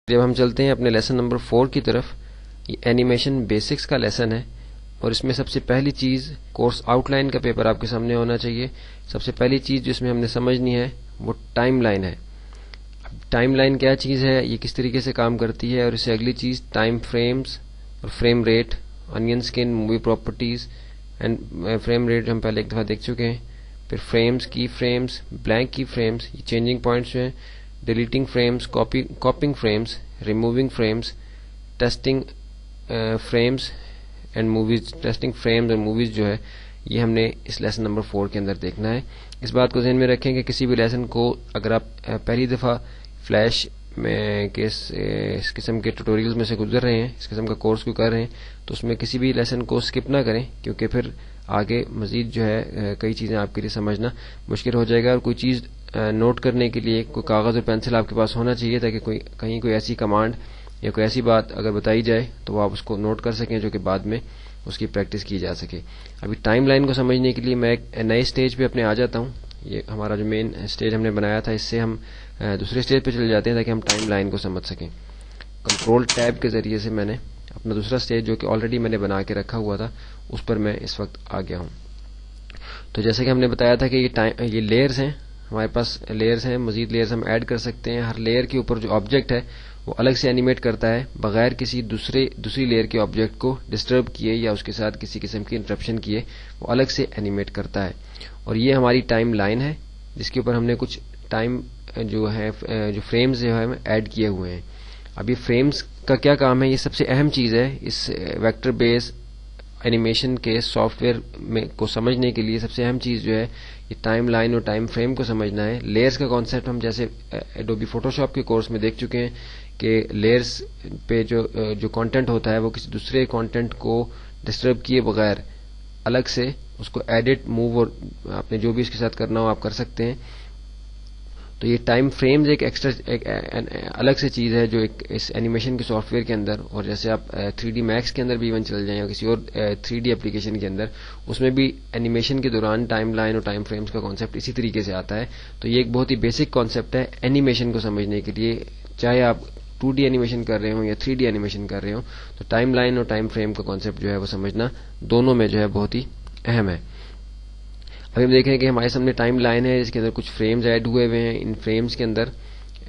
جب ہم چلتے ہیں اپنے لیسن نمبر 4 کی طرف، یہ اینیمیشن بیسکس کا لیسن ہے اور اس میں سب سے پہلی چیز کورس آؤٹ لائن کا پیپر آپ کے سامنے ہونا چاہیے. سب سے پہلی چیز جو اس میں ہم نے سمجھنی ہے وہ ٹائم لائن ہے. ٹائم لائن کیا چیز ہے، یہ کس طریقے سے کام کرتی ہے، اور اس سے اگلی چیز ٹائم فریمز اور frame rate, onion skin, movie properties and frame rate ہم پہلے ایک دفعہ دیکھ چکے ہیں. پھر فریمز، کی فریمز، بلینک کی فریمز، یہ چینجنگ پوائنٹس جو ہیں، deleting frames, copying frames, removing frames, testing frames and movies. Testing frames اور موویز جو ہے یہ ہم نے اس لیسن نمبر 4 کے اندر دیکھنا ہے. اس بات کو ذہن میں رکھیں کہ کسی بھی لیسن کو اگر آپ پہلی دفعہ فلیش میں اس قسم کے ٹیوٹوریلز میں سے گزر رہے ہیں، اس قسم کا کورس کو کر رہے ہیں، تو اس میں کسی بھی لیسن کو سکپ نہ کریں، کیونکہ پھر آگے مزید جو ہے کئی چیزیں آپ کے لیے سمجھنا مشکل ہو جائے گا. اور کوئی چیز نوٹ کرنے کے لیے کوئی کاغذ اور پینسل آپ کے پاس ہونا چاہیے، تاکہ کہیں کوئی ایسی کمانڈ یا کوئی ایسی بات اگر بتائی جائے تو وہ آپ اس کو نوٹ کر سکیں، جو کہ بعد میں اس کی پریکٹس کی جا سکے. ابھی ٹائم لائن کو سمجھنے کے لیے میں ایک نئے اسٹیج پہ اپنے آ جاتا ہوں. یہ ہمارا جو مین اسٹیج ہم نے بنایا تھا، اس سے ہم دوسرے اسٹیج پہ چلے جاتے ہیں تاکہ ہم ٹائم لائن کو سمجھ سکیں. کنٹرول ٹیب کے ذریعے سے میں نے اپنا دوسرا اسٹیج جو کہ آلریڈی میں نے بنا کے رکھا ہوا تھا اس پر میں اس وقت آ گیا ہوں. تو جیسے کہ ہم نے بتایا تھا کہ یہ لیئرز ہیں، ہمارے پاس لیئرز ہیں، مزید لیئرز ہم ایڈ کر سکتے ہیں. ہر لیئر کے اوپر جو آبجیکٹ ہے وہ الگ سے اینیمیٹ کرتا ہے بغیر کسی دوسری لیئر کے آبجیکٹ کو ڈسٹرب کیے یا اس کے ساتھ کسی قسم کی انٹرپشن کیے، وہ الگ سے اینیمیٹ کرتا ہے. اور یہ ہماری ٹائم لائن ہے جس کے اوپر ہم نے کچھ ٹائم جو فریمز جو ہے ایڈ کیے ہوئے ہیں. اب یہ فریمز کا کیا کام ہے، یہ سب سے اہم چیز ہے اس ویکٹر بیس اینیمیشن کے سافٹ ویئر میں کو سمجھنے کے لیے. سب سے اہم چیز جو ہے یہ ٹائم لائن اور ٹائم فریم کو سمجھنا ہے. لیئرز کا کانسیپٹ ہم جیسے ایڈوبی فوٹو شاپ کے کورس میں دیکھ چکے ہیں کہ لیئرز پہ جو کانٹینٹ ہوتا ہے وہ کسی دوسرے کانٹینٹ کو ڈسٹرب کیے بغیر الگ سے اس کو ایڈٹ، موو اور آپ نے جو بھی اس کے ساتھ کرنا ہو آپ کر سکتے ہیں. تو یہ ٹائم فریمز ایک الگ سے چیز ہے جو اس اینیمیشن کے سافٹ ویئر کے اندر، اور جیسے آپ 3D میکس کے اندر بھی ایون چل جائیں یا کسی اور 3D اپلیکیشن کے اندر، اس میں بھی اینیمیشن کے دوران ٹائم لائن اور ٹائم فریمز کا کانسیپٹ اسی طریقے سے آتا ہے. تو یہ ایک بہت ہی بیسک کانسیپٹ ہے اینیمیشن کو سمجھنے کے لیے. چاہے آپ 2D اینیمیشن کر رہے ہوں یا 3D اینیمیشن کر رہے ہوں، تو ٹائم لائن اور ٹائم فریم کا کانسیپٹ جو ہے وہ سمجھنا دونوں میں جو ہے بہت ہی اہم ہے. ابھی ہم دیکھیں کہ ہمارے سامنے ٹائم لائن ہے جس کے اندر کچھ فریمز ایڈ ہوئے ہوئے ہیں. ان فریمز کے اندر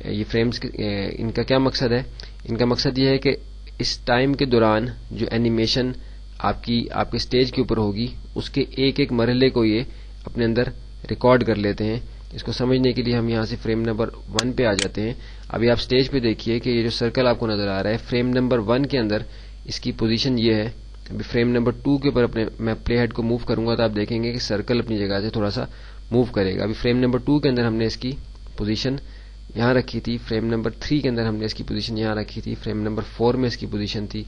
یہ فریمز ان کا کیا مقصد ہے؟ ان کا مقصد یہ ہے کہ اس ٹائم کے دوران جو اینیمیشن آپ کے اسٹیج کے اوپر ہوگی اس کے ایک ایک مرحلے کو یہ اپنے اندر ریکارڈ کر لیتے ہیں. اس کو سمجھنے کے لیے ہم یہاں سے فریم نمبر 1 پہ آ جاتے ہیں. ابھی آپ اسٹیج پہ دیکھیے کہ یہ جو سرکل آپ کو نظر آ رہا ہے، فریم نمبر 1 کے اندر اس کی پوزیشن یہ ہے. ابھی فریم نمبر 2 کے اوپر میں پلے ہیڈ کو موو کروں گا تو آپ دیکھیں گے کہ سرکل اپنی جگہ سے تھوڑا سا موو کرے گا. ابھی فریم نمبر 2 کے اندر ہم نے اس کی پوزیشن یہاں رکھی تھی، فریم نمبر 3 کے اندر ہم نے اس کی پوزیشن یہاں رکھی تھی، فریم نمبر 4 میں اس کی پوزیشن تھی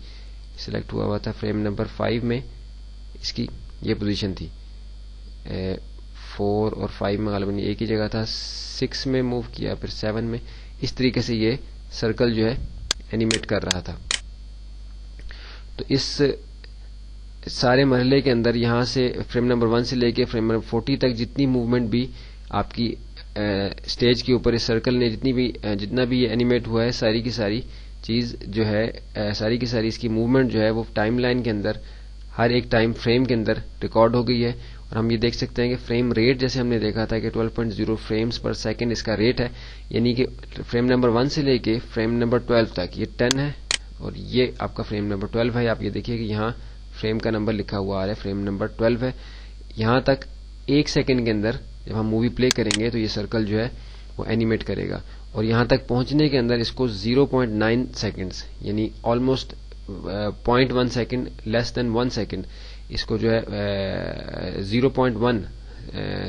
سلیکٹ ہوا تھا، فریم نمبر 5 میں اس کی یہ پوزیشن تھی. 4 اور 5 میں غالباً ایک ہی جگہ تھا، 6 میں موو کیا، پھر 7 میں. اس طریقے سے یہ سرکل جو ہے اینیمیٹ کر رہا تھا. تو اس سارے مرحلے کے اندر یہاں سے فریم نمبر 1 سے لے کے فریم نمبر 40 تک جتنی موومنٹ بھی آپ کی اسٹیج کے اوپر اس سرکل نے جتنا بھی یہ اینیمیٹ ہوا ہے، ساری کی ساری چیز جو ہے ساری کی ساری اس کی موومنٹ جو ہے وہ ٹائم لائن کے اندر ہر ایک ٹائم فریم کے اندر ریکارڈ ہو گئی ہے. اور ہم یہ دیکھ سکتے ہیں کہ فریم ریٹ جیسے ہم نے دیکھا تھا کہ 12.0 فریمز پر سیکنڈ اس کا ریٹ ہے، یعنی کہ فریم نمبر 1 سے لے کے فریم نمبر 12 تک یہ 10 ہے اور یہ آپ کا فریم نمبر 12 ہے. آپ یہ دیکھیے کہ یہاں فریم کا نمبر لکھا ہوا آ رہا ہے، فریم نمبر 12 ہے. یہاں تک 1 سیکنڈ کے اندر جب ہم مووی پلے کریں گے تو یہ سرکل جو ہے وہ اینیمیٹ کرے گا. اور یہاں تک پہنچنے کے اندر اس کو 0.9 سیکنڈز یعنی آلموسٹ 0.1 سیکنڈ لیس دین 1 سیکنڈ اس کو جو ہے 0.1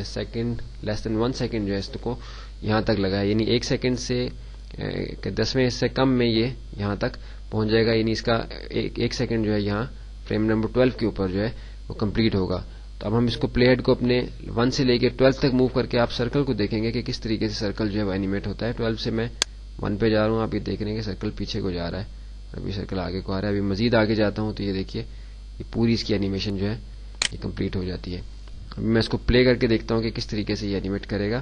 سیکنڈ لیس دین 1 سیکنڈ جو ہے اس کو یہاں تک لگا ہے. یعنی 1 سیکنڈ سے 10ویں سے کم میں یہ یہاں تک پہنچ جائے گا. یعنی اس کا 1 سیکنڈ جو ہے یہاں فریم نمبر 12 کے اوپر جو ہے وہ کمپلیٹ ہوگا. تو اب ہم اس کو پلے ہیڈ کو اپنے 1 سے لے کے 12 تک موو کر کے آپ سرکل کو دیکھیں گے کہ کس طریقے سے سرکل جو ہے وہ اینیمیٹ ہوتا ہے. 12 سے میں 1 پہ جا رہا ہوں، آپ یہ دیکھ رہے ہیں کہ سرکل پیچھے کو جا رہا ہے، ابھی سرکل آگے کو آ رہا ہے. ابھی مزید آگے جاتا ہوں تو یہ دیکھیے یہ پوری اس کی اینیمیشن جو ہے یہ کمپلیٹ ہو جاتی ہے. ابھی میں اس کو پلے کر کے دیکھتا ہوں کہ کس طریقے سے یہ اینیمیٹ کرے گا.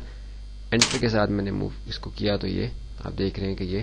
انٹر کے ساتھ میں نے موو اس کو کیا تو یہ آپ دیکھ رہے ہیں کہ یہ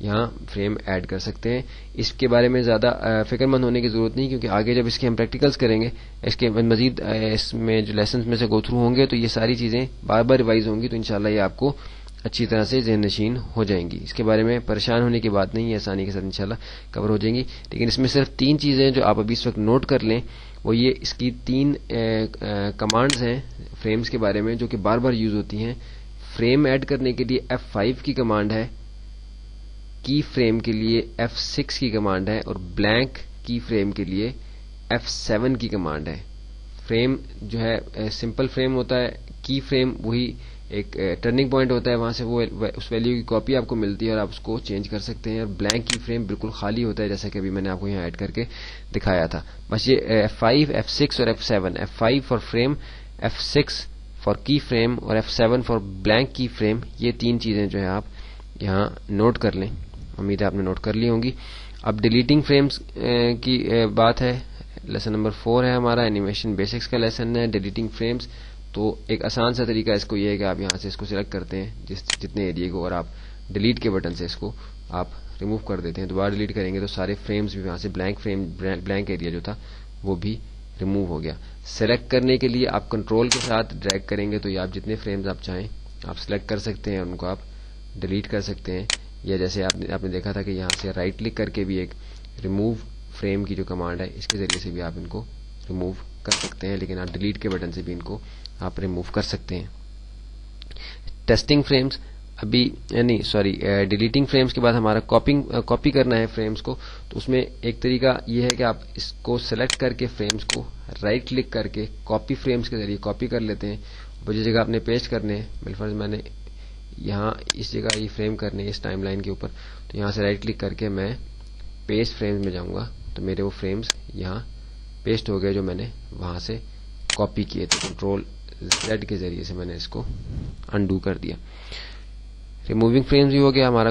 یہاں فریم ایڈ کر سکتے ہیں. اس کے بارے میں زیادہ فکر مند ہونے کی ضرورت نہیں، کیونکہ آگے جب اس کے ہم پریکٹیکلز کریں گے، اس کے مزید اس میں جو لیسنز میں سے گو تھرو ہوں گے، تو یہ ساری چیزیں بار بار ریوائز ہوں گی، تو انشاءاللہ یہ آپ کو اچھی طرح سے ذہن نشین ہو جائیں گی. اس کے بارے میں پریشان ہونے کی بات نہیں ہے، آسانی کے ساتھ انشاءاللہ کور ہو جائیں گی. لیکن اس میں صرف 3 چیزیں جو آپ ابھی اس وقت نوٹ کر لیں، وہ یہ اس کی 3 کمانڈز ہیں فریمز کے بارے میں جو کہ بار بار یوز ہوتی ہیں. فریم ایڈ کرنے کے لیے F5 کی کمانڈ ہے، کی فریم کے لیے F6 کی کمانڈ ہے، اور بلینک کی فریم کے لیے F7 کی کمانڈ ہے. فریم جو ہے سمپل فریم ہوتا ہے، کی فریم وہی ایک ٹرننگ پوائنٹ ہوتا ہے، وہاں سے وہ اس ویلیو کی کاپی آپ کو ملتی ہے اور آپ اس کو چینج کر سکتے ہیں. اور بلینک کی فریم بالکل خالی ہوتا ہے، جیسا کہ ابھی میں نے آپ کو یہاں ایڈ کر کے دکھایا تھا. بس یہ F5 F6 اور F7، F5 for frame, F6 for کی فریم اور F7 فار بلینک کی فریم، یہ 3 چیزیں جو ہے آپ یہاں نوٹ کر لیں. امید ہے آپ نے نوٹ کر لی ہوں گی. اب ڈیلیٹنگ فریمز کی بات ہے. لیسن نمبر 4 ہے ہمارا، اینیمیشن بیسکس کا لیسن ہے، ڈیلیٹنگ فریمز. تو ایک آسان سا طریقہ اس کو یہ ہے کہ آپ یہاں سے اس کو سلیکٹ کرتے ہیں جتنے ایریے کو، اور آپ ڈیلیٹ کے بٹن سے اس کو آپ ریموو کر دیتے ہیں. دوبارہ ڈیلیٹ کریں گے تو سارے فریمز بھی وہاں سے بلینک ایریا جو تھا وہ بھی ریموو ہو گیا. سلیکٹ کرنے کے لیے آپ کنٹرول کے ساتھ ڈریگ کریں گے تو یہ آپ جتنے فریمز آپ چاہیں آپ سلیکٹ کر سکتے ہیں اور ان کو آپ ڈیلیٹ کر سکتے ہیں. یا جیسے آپ نے دیکھا تھا کہ یہاں سے رائٹ کلک کر کے بھی ایک ریموو فریم کی جو کمانڈ ہے، اس کے ذریعے سے بھی آپ ان کو ریموو کر سکتے ہیں، لیکن آپ ڈیلیٹ کے بٹن سے بھی ان کو آپ ریموو کر سکتے ہیں. ٹیسٹنگ فریمز ڈیلیٹنگ فریمز کے بعد ہمارا کاپی کرنا ہے فریمز کو. تو اس میں ایک طریقہ یہ ہے کہ آپ اس کو سلیکٹ کر کے فریمز کو رائٹ کلک کر کے کاپی فریمز کے ذریعے کاپی کر لیتے ہیں. وہ جس جگہ آپ نے پیسٹ کرنے ہیں، بالفرض میں نے یہاں اس جگہ یہ فریم کرنے ہیں اس ٹائم لائن کے اوپر، تو یہاں سے رائٹ کلک کر کے میں پیسٹ فریمز میں جاؤں گا تو میرے وہ فریمز یہاں پیسٹ ہو گئے جو میں نے وہاں سے کاپی کیے تھے. کنٹرول Z کے ذریعے سے میں نے اس کو انڈو کر دیا. ریموونگ فریمز بھی ہو گیا ہمارا،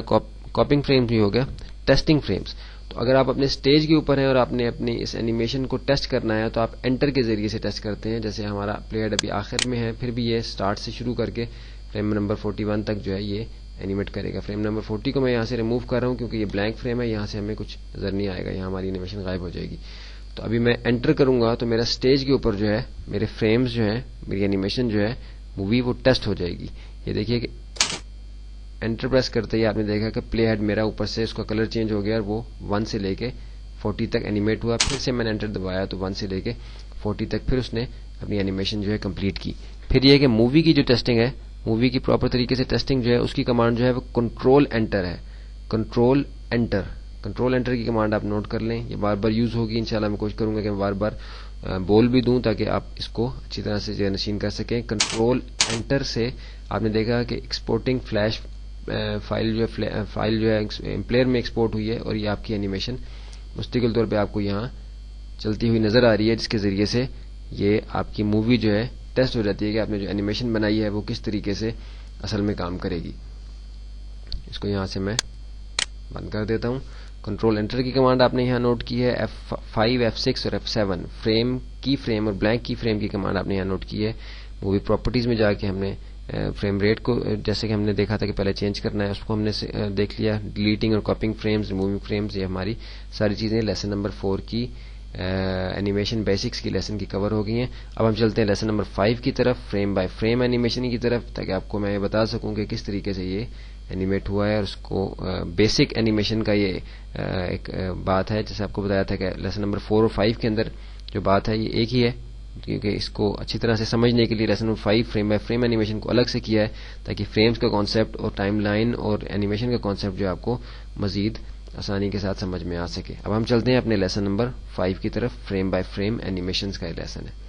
کاپنگ فریمز بھی ہو گیا. ٹیسٹنگ فریمز، تو اگر آپ اپنے سٹیج کے اوپر ہیں اور آپ نے اپنی اس اینیمیشن کو ٹیسٹ کرنا ہے تو آپ انٹر کے ذریعے سے ٹیسٹ کرتے ہیں. جیسے ہمارا پلے ہیڈ ابھی آخر میں ہے، پھر بھی یہ سٹارٹ سے شروع کر کے فریم نمبر 41 تک جو ہے یہ اینیمیٹ کرے گا. فریم نمبر 40 کو میں یہاں سے ریموو کر رہا ہوں کیونکہ یہ بلینک فریم ہے، یہاں سے ہمیں کچھ نظر نہیں آئے گا، یہاں ہماری اینیمیشن غائب ہو جائے گی. تو ابھی میں انٹر کروں گا تو میرا سٹیج کے اوپر جو ہے میرے فریمز جو ہیں، میری اینیمیشن جو ہے مووی وہ ٹیسٹ ہو جائے گی. یہ دیکھیے کہ انٹر پریس کرتے ہی آپ نے دیکھا کہ پلے ہیڈ میرا اوپر سے اس کا کلر چینج ہو گیا اور وہ 1 سے لے کے 40 تک اینیمیٹ ہوا. پھر سے میں نے انٹر دبایا تو 1 سے لے کے 40 تک پھر اس نے اپنی اینیمیشن جو ہے کمپلیٹ کی. پھر یہ کہ مووی کی جو ٹیسٹنگ ہے، مووی کی پراپر طریقے سے ٹیسٹنگ جو ہے اس کی کمانڈ جو ہے وہ کنٹرول انٹر ہے. کنٹرول انٹر کی کمانڈ آپ نوٹ کر لیں، یہ بار بار یوز ہوگی. انشاءاللہ میں کوشش کروں گا کہ میں بار بار بول بھی دوں تاکہ آپ اس کو اچھی طرح سے ذہن نشین کر سکیں. کنٹرول انٹر سے آپ نے دیکھا کہ ایکسپورٹنگ فلیش فائل جو ہے امپلیئر میں ایکسپورٹ ہوئی ہے اور یہ آپ کی اینیمیشن مستقل طور پہ آپ کو یہاں چلتی ہوئی نظر آ رہی ہے، جس کے ذریعے سے یہ آپ کی مووی جو ہے ٹیسٹ ہو جاتی ہے کہ آپ نے جو اینیمیشن بنائی ہے وہ کس طریقے سے اصل میں کام کرے گی. اس کو یہاں سے میں بند کر دیتا ہوں. کنٹرول انٹر کی کمانڈ آپ نے یہاں نوٹ کی ہے. F5 F6 اور F7 فریم کی فریم اور بلینک کی فریم کی کمانڈ آپ نے یہاں نوٹ کی ہے. مووی پراپرٹیز میں جا کے ہم نے فریم ریٹ کو جیسے کہ ہم نے دیکھا تھا کہ پہلے چینج کرنا ہے، اس کو ہم نے دیکھ لیا. ڈیلیٹنگ اور کاپنگ فریمز، ریموونگ فریمز، یہ ہماری ساری چیزیں لیسن نمبر 4 کی اینیمیشن بیسکس کی لیسن کی کور ہو گئی ہیں. اب ہم چلتے ہیں لیسن نمبر 5 کی طرف، فریم بائی فریم اینیمیشن کی طرف، تاکہ آپ کو میں یہ بتا سکوں کہ کس طریقے سے یہ اینیمیٹ ہوا ہے. اور اس کو بیسک اینیمیشن کا یہ ایک بات ہے، جیسے آپ کو بتایا تھا کہ لیسن نمبر 4 اور 5 کے اندر جو بات ہے یہ ایک ہی ہے، کیونکہ اس کو اچھی طرح سے سمجھنے کے لیے lesson number 5 frame by frame animation کو الگ سے کیا ہے تاکہ فریمز کا کانسیپٹ اور ٹائم لائن اور اینیمیشن کا کانسیپٹ جو آپ کو مزید آسانی کے ساتھ سمجھ میں آ سکے. اب ہم چلتے ہیں اپنے لیسن نمبر 5 کی طرف، فریم بائی فریم اینیمیشنز کا یہ لیسن ہے.